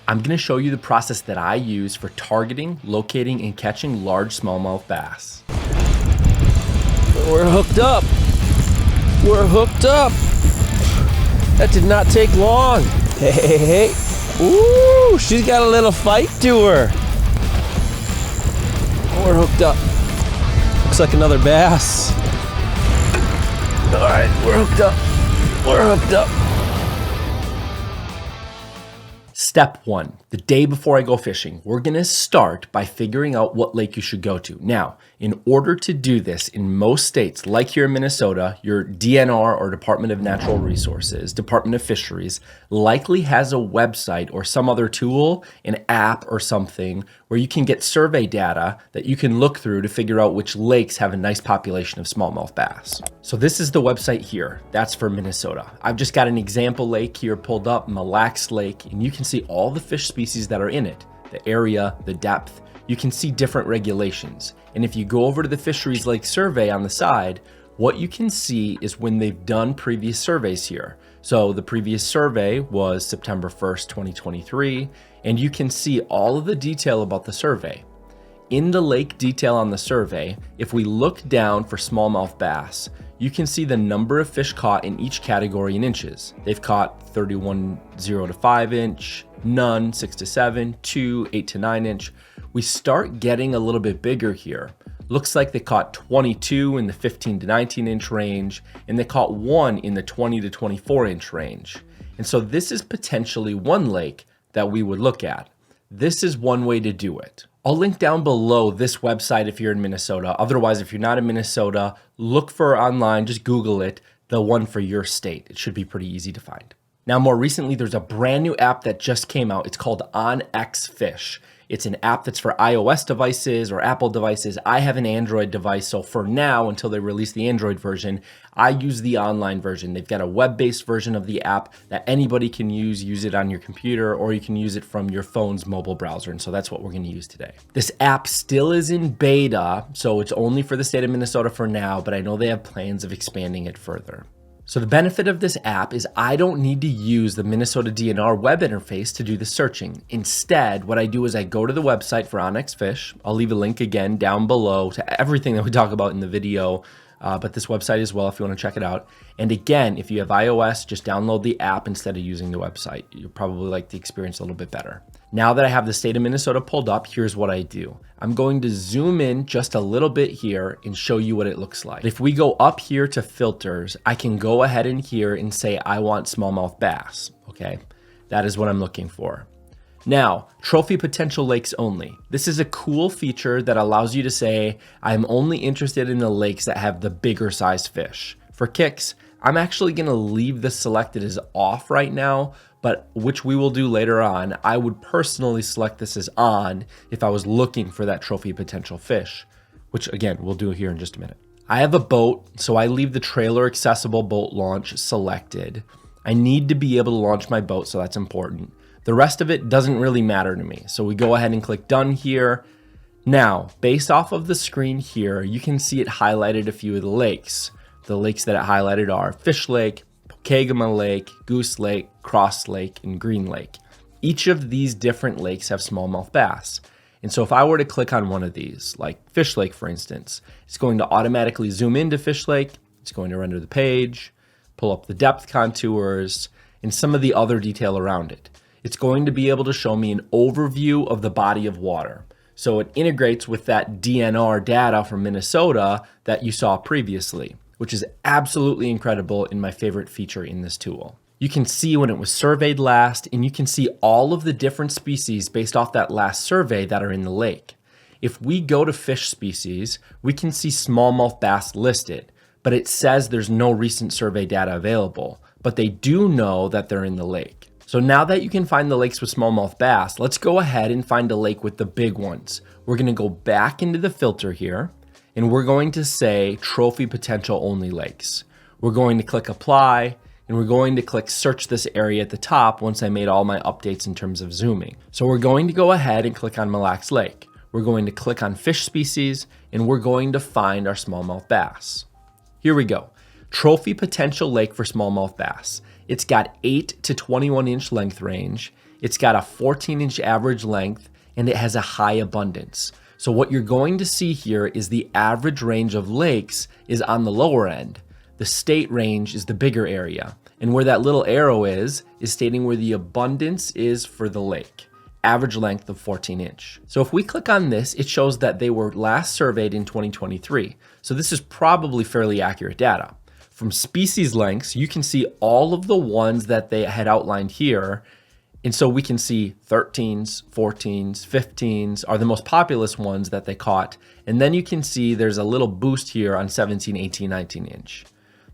I'm going to show you the process that I use for targeting, locating, and catching large smallmouth bass. We're hooked up. We're hooked up. That did not take long. Hey, hey, hey. Ooh, she's got a little fight to her. We're hooked up. Looks like another bass. All right, we're hooked up. We're hooked up. Step 1, the day before I go fishing, we're going to start by figuring out what lake you should go to. Now, in order to do this, in most states, like here in Minnesota, your DNR or Department of Natural Resources, Department of Fisheries, likely has a website or some other tool, an app or something, where you can get survey data that you can look through to figure out which lakes have a nice population of smallmouth bass. So this is the website here. That's for Minnesota. I've just got an example lake here pulled up, Mille Lacs Lake, and you can see all the fish species that are in it, the area, the depth. You can see different regulations. And if you go over to the Fisheries Lake Survey on the side, what you can see is when they've done previous surveys here. So the previous survey was September 1st, 2023, and you can see all of the detail about the survey. In the lake detail on the survey, if we look down for smallmouth bass, you can see the number of fish caught in each category in inches. They've caught 31 0 to 5 inch, none 6 to 7, 2 8 to 9 inch. We start getting a little bit bigger here. Looks like they caught 22 in the 15 to 19 inch range, and they caught 1 in the 20 to 24 inch range. And so this is potentially one lake that we would look at. This is one way to do it. I'll link down below this website if you're in Minnesota. Otherwise, if you're not in Minnesota, look for online, just Google it, the one for your state. It should be pretty easy to find. Now, more recently, there's a brand new app that just came out. It's called OnX Fish. It's an app that's for iOS devices or Apple devices. I have an Android device, so for now, until they release the Android version, I use the online version. They've got a web-based version of the app that anybody can use it on your computer, or you can use it from your phone's mobile browser, and so that's what we're going to use today. This app still is in beta, so it's only for the state of Minnesota for now, but I know they have plans of expanding it further. So the benefit of this app is I don't need to use the Minnesota DNR web interface to do the searching. Instead, what I do is I go to the website for OnX Fish. I'll leave a link again down below to everything that we talk about in the video, but this website as well if you want to check it out. And again, if you have iOS, just download the app instead of using the website. You'll probably like the experience a little bit better. Now that I have the state of Minnesota pulled up, here's what I do. I'm going to zoom in just a little bit here and show you what it looks like. If we go up here to filters, I can go ahead in here and say I want smallmouth bass, okay? That is what I'm looking for. Now, trophy potential lakes only. This is a cool feature that allows you to say, I'm only interested in the lakes that have the bigger size fish. For kicks, I'm actually gonna leave this selected as off right now, but which we will do later on. I would personally select this as on if I was looking for that trophy potential fish, which again, we'll do here in just a minute. I have a boat, so I leave the trailer accessible boat launch selected. I need to be able to launch my boat, so that's important. The rest of it doesn't really matter to me. So we go ahead and click done here. Now, based off of the screen here, you can see it highlighted a few of the lakes. The lakes that it highlighted are Fish Lake, Pokegama Lake, Goose Lake, Cross Lake, and Green Lake. Each of these different lakes have smallmouth bass. And so if I were to click on one of these, like Fish Lake, for instance, it's going to automatically zoom into Fish Lake. It's going to render the page, pull up the depth contours, and some of the other detail around it. It's going to be able to show me an overview of the body of water. So it integrates with that DNR data from Minnesota that you saw previously, which is absolutely incredible and my favorite feature in this tool. You can see when it was surveyed last, and you can see all of the different species based off that last survey that are in the lake. If we go to fish species, we can see smallmouth bass listed, but it says there's no recent survey data available, but they do know that they're in the lake. So now that you can find the lakes with smallmouth bass, let's go ahead and find a lake with the big ones. We're gonna go back into the filter here, and we're going to say trophy potential only lakes. We're going to click apply, and we're going to click search this area at the top once I made all my updates in terms of zooming. So we're going to go ahead and click on Mille Lacs Lake. We're going to click on fish species, and we're going to find our smallmouth bass. Here we go. Trophy potential lake for smallmouth bass. It's got 8 to 21 inch length range. It's got a 14-inch average length, and it has a high abundance. So what you're going to see here is the average range of lakes is on the lower end. The state range is the bigger area. And where that little arrow is stating where the abundance is for the lake. Average length of 14-inch. So if we click on this, it shows that they were last surveyed in 2023. So this is probably fairly accurate data. From species lengths, you can see all of the ones that they had outlined here. And so we can see 13s, 14s, 15s are the most populous ones that they caught. And then you can see there's a little boost here on 17, 18, 19-inch.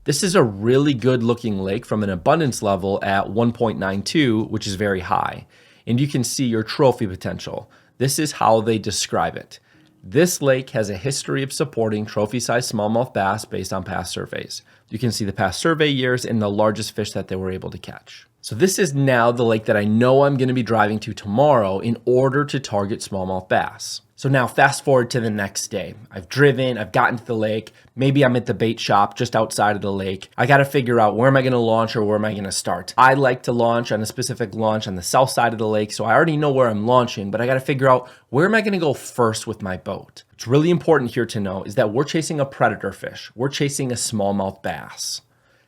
This is a really good looking lake from an abundance level at 1.92, which is very high. And you can see your trophy potential. This is how they describe it. This lake has a history of supporting trophy-sized smallmouth bass based on past surveys. You can see the past survey years and the largest fish that they were able to catch. So this is now the lake that I know I'm going to be driving to tomorrow in order to target smallmouth bass. So now fast forward to the next day. I've driven, I've gotten to the lake. Maybe I'm at the bait shop just outside of the lake. I got to figure out where am I going to launch or where am I going to start. I like to launch on a specific launch on the south side of the lake, so I already know where I'm launching, but I got to figure out where am I going to go first with my boat. What's really important here to know is that we're chasing a predator fish. We're chasing a smallmouth bass.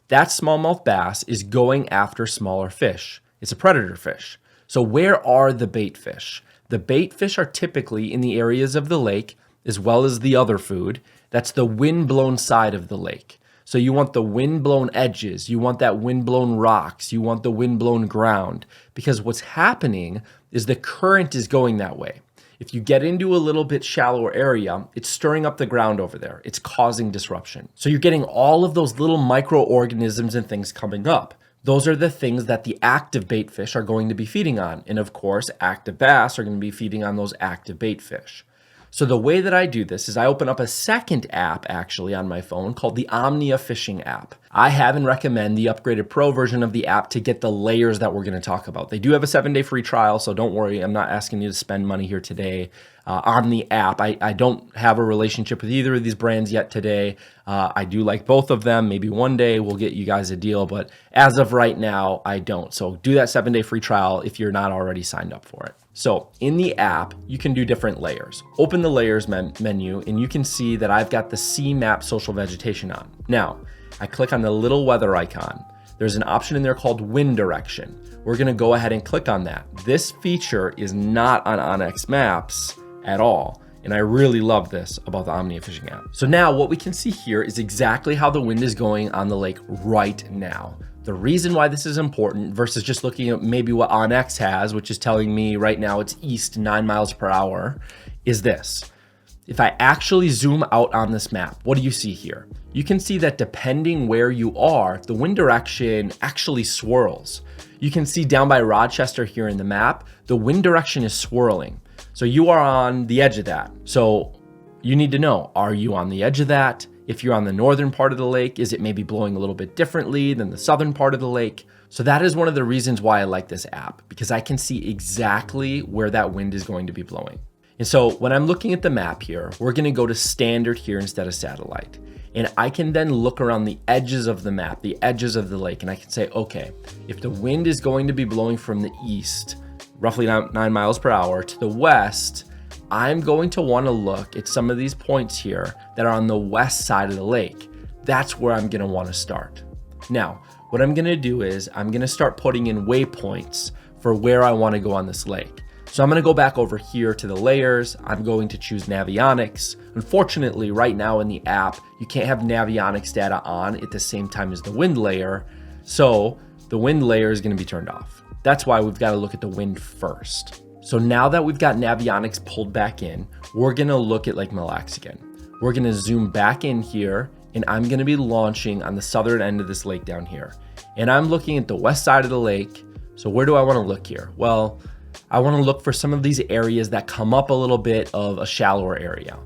That smallmouth bass is going after smaller fish. It's a predator fish. So where are the bait fish? The bait fish are typically in the areas of the lake as well as the other food. That's the wind-blown side of the lake. So you want the wind-blown edges, you want that wind-blown rocks, you want the wind-blown ground, because what's happening is the current is going that way. If you get into a little bit shallower area, it's stirring up the ground over there. It's causing disruption. So you're getting all of those little microorganisms and things coming up. Those are the things that the active bait fish are going to be feeding on. And of course, active bass are going to be feeding on those active bait fish. So the way that I do this is I open up a second app actually on my phone called the Omnia Fishing app. I have and recommend the upgraded pro version of the app to get the layers that we're going to talk about. They do have a 7-day free trial, so don't worry. I'm not asking you to spend money here today on the app. I don't have a relationship with either of these brands yet today. I do like both of them. Maybe one day we'll get you guys a deal, but as of right now, I don't. So do that 7-day free trial if you're not already signed up for it. So in the app, you can do different layers. Open the layers menu and you can see that I've got the C-map social vegetation on. Now, I click on the little weather icon. There's an option in there called wind direction. We're gonna go ahead and click on that. This feature is not on Onyx Maps at all. And I really love this about the Omnia Fishing app. So now what we can see here is exactly how the wind is going on the lake right now. The reason why this is important versus just looking at maybe what Onyx has, which is telling me right now it's east 9 miles per hour, is this. If I actually zoom out on this map, what do you see here? You can see that depending where you are, the wind direction actually swirls. You can see down by Rochester here in the map, the wind direction is swirling. So you are on the edge of that. So you need to know, are you on the edge of that? If you're on the northern part of the lake, is it maybe blowing a little bit differently than the southern part of the lake? So that is one of the reasons why I like this app, because I can see exactly where that wind is going to be blowing. And so when I'm looking at the map here, we're going to go to standard here instead of satellite. And I can then look around the edges of the map, the edges of the lake, and I can say, okay, if the wind is going to be blowing from the east, roughly 9 miles per hour, to the west, I'm going to want to look at some of these points here that are on the west side of the lake. That's where I'm going to want to start. Now, what I'm going to do is I'm going to start putting in waypoints for where I want to go on this lake. So I'm going to go back over here to the layers. I'm going to choose Navionics. Unfortunately, right now in the app, you can't have Navionics data on at the same time as the wind layer. So the wind layer is going to be turned off. That's why we've got to look at the wind first. So now that we've got Navionics pulled back in, we're going to look at Lake Mille Lacs again. We're going to zoom back in here, and I'm going to be launching on the southern end of this lake down here. And I'm looking at the west side of the lake. So where do I want to look here? Well, I want to look for some of these areas that come up a little bit of a shallower area.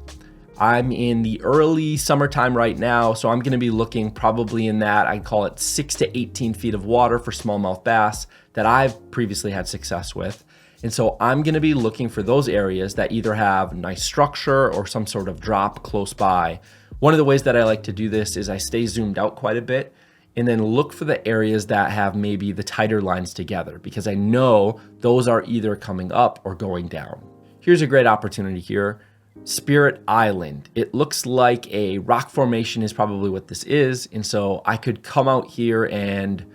I'm in the early summertime right now, so I'm going to be looking probably in that, I call it 6 to 18 feet of water for smallmouth bass that I've previously had success with. And so I'm going to be looking for those areas that either have nice structure or some sort of drop close by. One of the ways that I like to do this is I stay zoomed out quite a bit, and then look for the areas that have maybe the tighter lines together, because I know those are either coming up or going down. Here's a great opportunity here. Spirit Island. It looks like a rock formation is probably what this is. And so I could come out here and,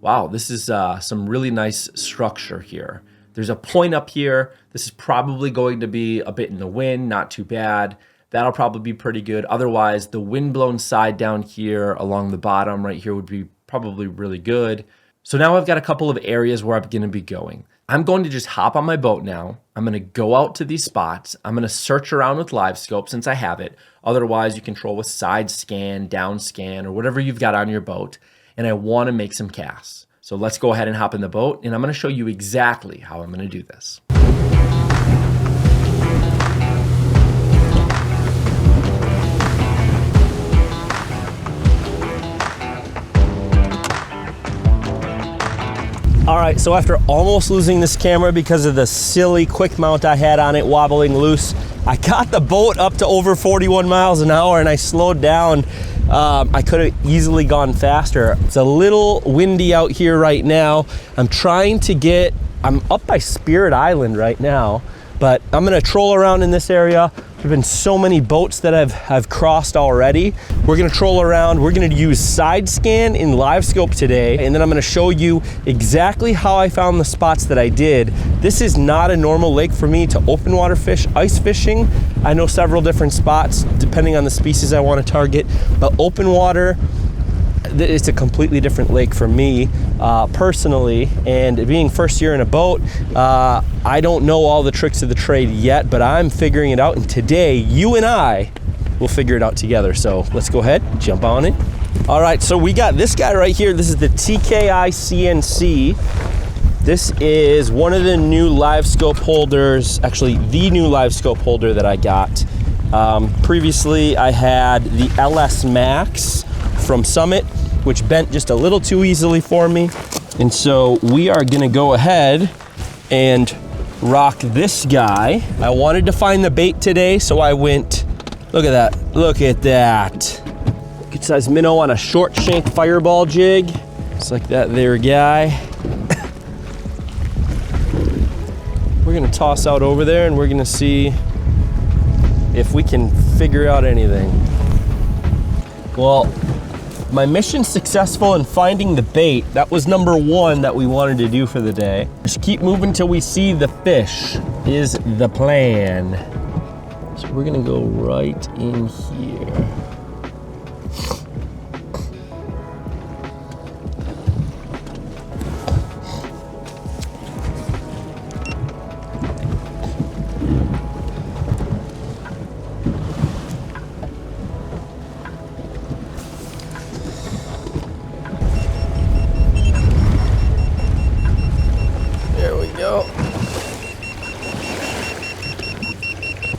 wow, this is some really nice structure here. There's a point up here. This is probably going to be a bit in the wind, not too bad. That'll probably be pretty good. Otherwise, the wind-blown side down here along the bottom right here would be probably really good. So now I've got a couple of areas where I'm going to be going. I'm going to just hop on my boat now. I'm going to go out to these spots. I'm going to search around with livescope since I have it. Otherwise, you control with side scan, down scan, or whatever you've got on your boat. And I want to make some casts. So let's go ahead and hop in the boat, and I'm going to show you exactly how I'm going to do this. All right, so after almost losing this camera because of the silly quick mount I had on it wobbling loose, I got the boat up to over 41 miles an hour and I slowed down. I could have easily gone faster. It's a little windy out here right now. I'm up by Spirit Island right now, but I'm gonna troll around in this area. There've been so many boats that I've crossed already. We're gonna troll around. We're gonna use side scan in livescope today, and then I'm gonna show you exactly how I found the spots that I did. This is not a normal lake for me to open water fish, ice fishing. I know several different spots depending on the species I wanna target, but open water, it's a completely different lake for me personally, and being first year in a boat, I don't know all the tricks of the trade yet, but I'm figuring it out, and today you and I will figure it out together. So let's go ahead, jump on it. All right, so we got this guy right here. This is the TKI CNC. This is one of the new livescope holders, actually the new livescope holder that I got. Previously I had the LS Max from Summit, which bent just a little too easily for me. And so we are gonna go ahead and rock this guy. I wanted to find the bait today, so I went, look at that, look at that. Good size minnow on a short shank fireball jig. Just like that there guy. We're gonna toss out over there and we're gonna see if we can figure out anything. Well, my mission's successful in finding the bait. That was number one that we wanted to do for the day. Just keep moving till we see the fish is the plan. So we're gonna go right in here.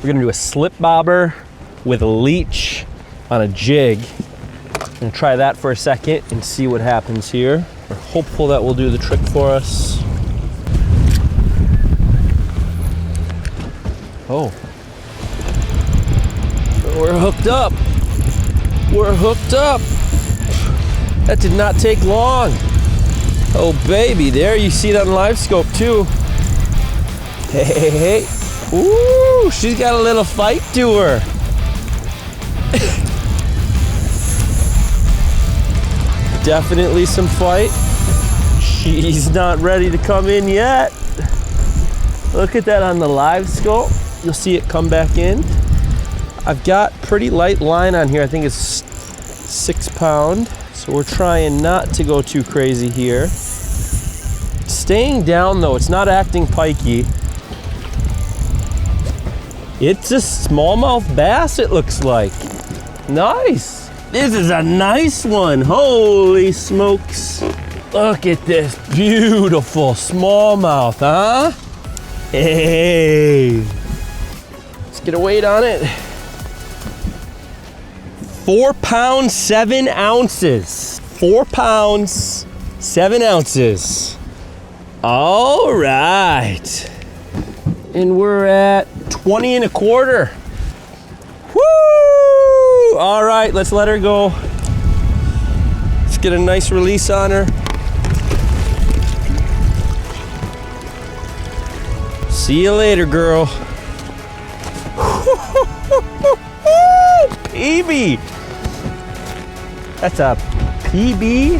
We're gonna do a slip bobber with a leech on a jig. I'm gonna try that for a second and see what happens here. We're hopeful that will do the trick for us. Oh. We're hooked up. We're hooked up. That did not take long. Oh baby, there you see it on livescope too. Hey, hey, hey. Ooh, she's got a little fight to her. Definitely some fight. She's not ready to come in yet. Look at that on the livescope. You'll see it come back in. I've got pretty light line on here. I think it's 6 pound. So we're trying not to go too crazy here. Staying down though, it's not acting pikey. It's a smallmouth bass, it looks like. Nice. This is a nice one. Holy smokes. Look at this beautiful smallmouth, huh? Hey. Let's get a weight on it. 4 pounds, 7 ounces. 4 pounds, 7 ounces. All right. And we're at 20 1/4. Woo! All right, let's let her go. Let's get a nice release on her. See you later, girl. PB. That's a PB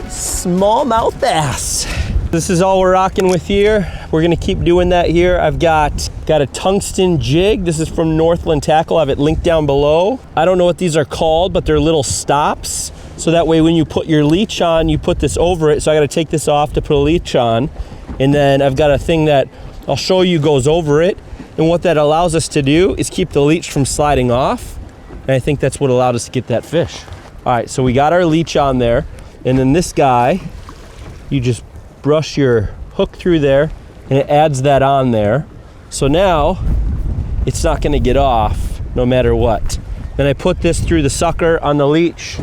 smallmouth bass. This is all we're rocking with here. We're gonna keep doing that here. I've got a tungsten jig. This is from Northland Tackle. I have it linked down below. I don't know what these are called, but they're little stops. So that way when you put your leech on, you put this over it. So I gotta take this off to put a leech on. And then I've got a thing that I'll show you goes over it. And what that allows us to do is keep the leech from sliding off. And I think that's what allowed us to get that fish. All right, so we got our leech on there. And then this guy, you just brush your hook through there and it adds that on there. So now it's not gonna get off no matter what. Then I put this through the sucker on the leech.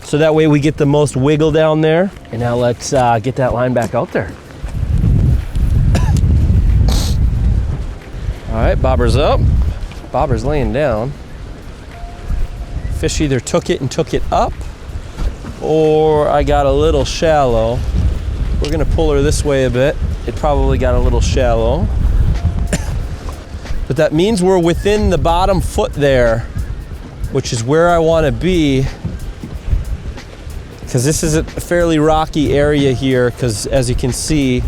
So that way we get the most wiggle down there. And now let's get that line back out there. All right, bobber's up. Bobber's laying down. Fish either took it and took it up, or I got a little shallow. We're gonna pull her this way a bit. It probably got a little shallow. But that means we're within the bottom foot there, which is where I wanna be, because this is a fairly rocky area here, because as you can see,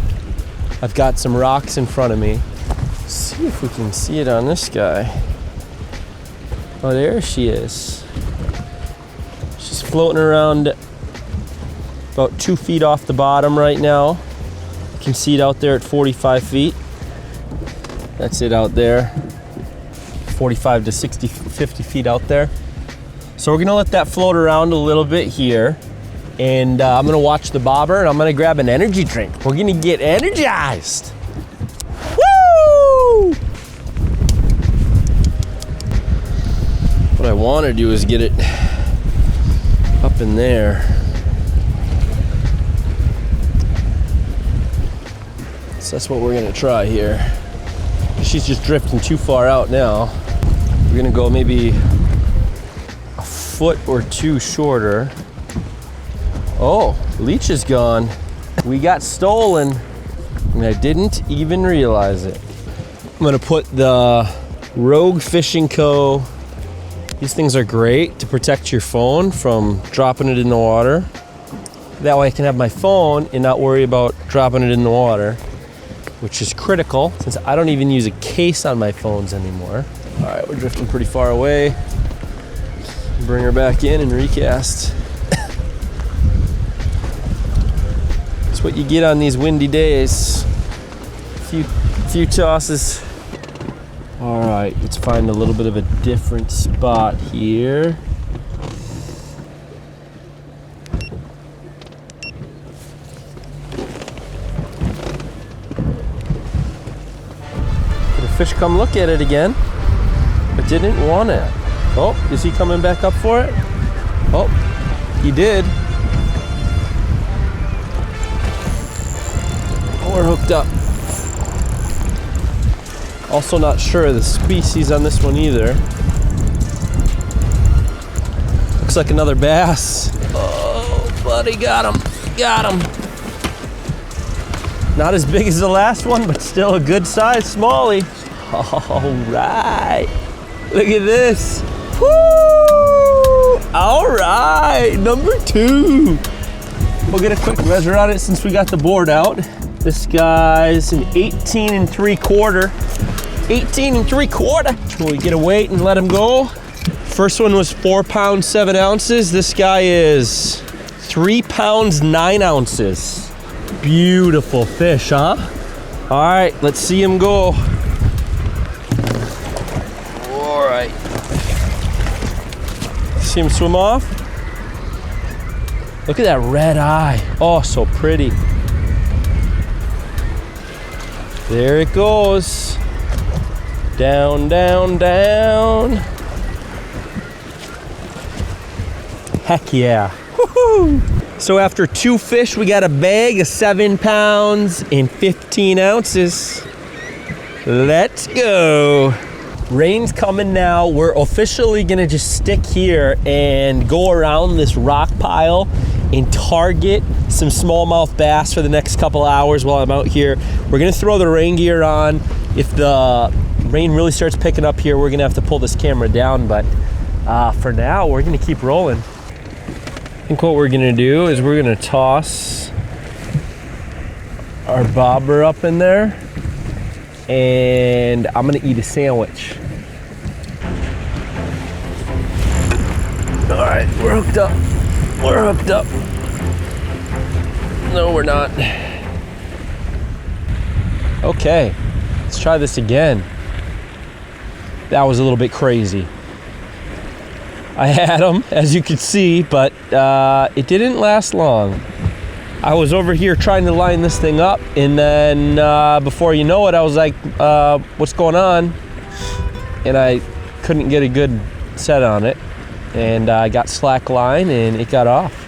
I've got some rocks in front of me. Let's see if we can see it on this guy. Oh, there she is. She's floating around about 2 feet off the bottom right now. You can see it out there at 45 feet. That's it out there. 45 to 60, 50 feet out there. So we're gonna let that float around a little bit here. And I'm gonna watch the bobber and I'm gonna grab an energy drink. We're gonna get energized. Woo! What I wanna do is get it up in there. So that's what we're gonna try here. She's just drifting too far out now. We're gonna go maybe a foot or two shorter. Oh, leech is gone. We got stolen and I didn't even realize it. I'm gonna put the Rogue Fishing Co. These things are great to protect your phone from dropping it in the water. That way I can have my phone and not worry about dropping it in the water, which is critical since I don't even use a case on my phones anymore. All right, we're drifting pretty far away. Bring her back in and recast. That's what you get on these windy days. Few tosses. All right, let's find a little bit of a different spot here. Did a fish come look at it again, but didn't want it. Oh, is he coming back up for it? Oh, he did. We're hooked up. Also not sure of the species on this one either. Looks like another bass. Oh, buddy, got him. Got him. Not as big as the last one, but still a good size smallie. All right. Look at this. Woo! All right, number 2. We'll get a quick measure on it since we got the board out. This guy's an 18 3/4. 18 3/4. Will we get a weight and let him go? First one was 4 pounds 7 ounces. This guy is 3 pounds 9 ounces. Beautiful fish, huh? All right, let's see him go. All right. See him swim off? Look at that red eye. Oh, so pretty. There it goes. Down, down, down. Heck yeah. Woohoo! So after 2 fish, we got a bag of 7 pounds and 15 ounces. Let's go. Rain's coming now. We're officially gonna just stick here and go around this rock pile and target some smallmouth bass for the next couple hours while I'm out here. We're gonna throw the rain gear on. If the rain really starts picking up here, we're gonna have to pull this camera down, but for now, we're gonna keep rolling. I think what we're gonna do is we're gonna toss our bobber up in there, and I'm gonna eat a sandwich. All right, we're hooked up. We're hooked up. No, we're not. Okay, let's try this again. That was a little bit crazy. I had them, as you can see, but it didn't last long. I was over here trying to line this thing up, and then before you know it, I was like, what's going on? And I couldn't get a good set on it, and I got slack line and it got off.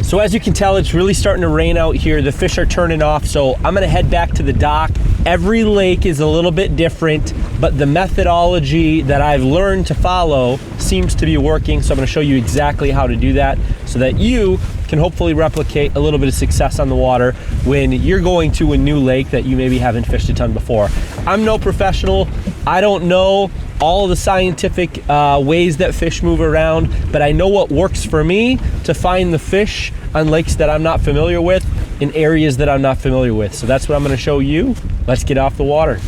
So as you can tell, it's really starting to rain out here. The fish are turning off, so I'm gonna head back to the dock. Every lake is a little bit different, but the methodology that I've learned to follow seems to be working, so I'm gonna show you exactly how to do that so that you can hopefully replicate a little bit of success on the water when you're going to a new lake that you maybe haven't fished a ton before. I'm no professional. I don't know all of the scientific ways that fish move around, but I know what works for me to find the fish on lakes that I'm not familiar with, in areas that I'm not familiar with. So that's what I'm gonna show you. Let's get off the water.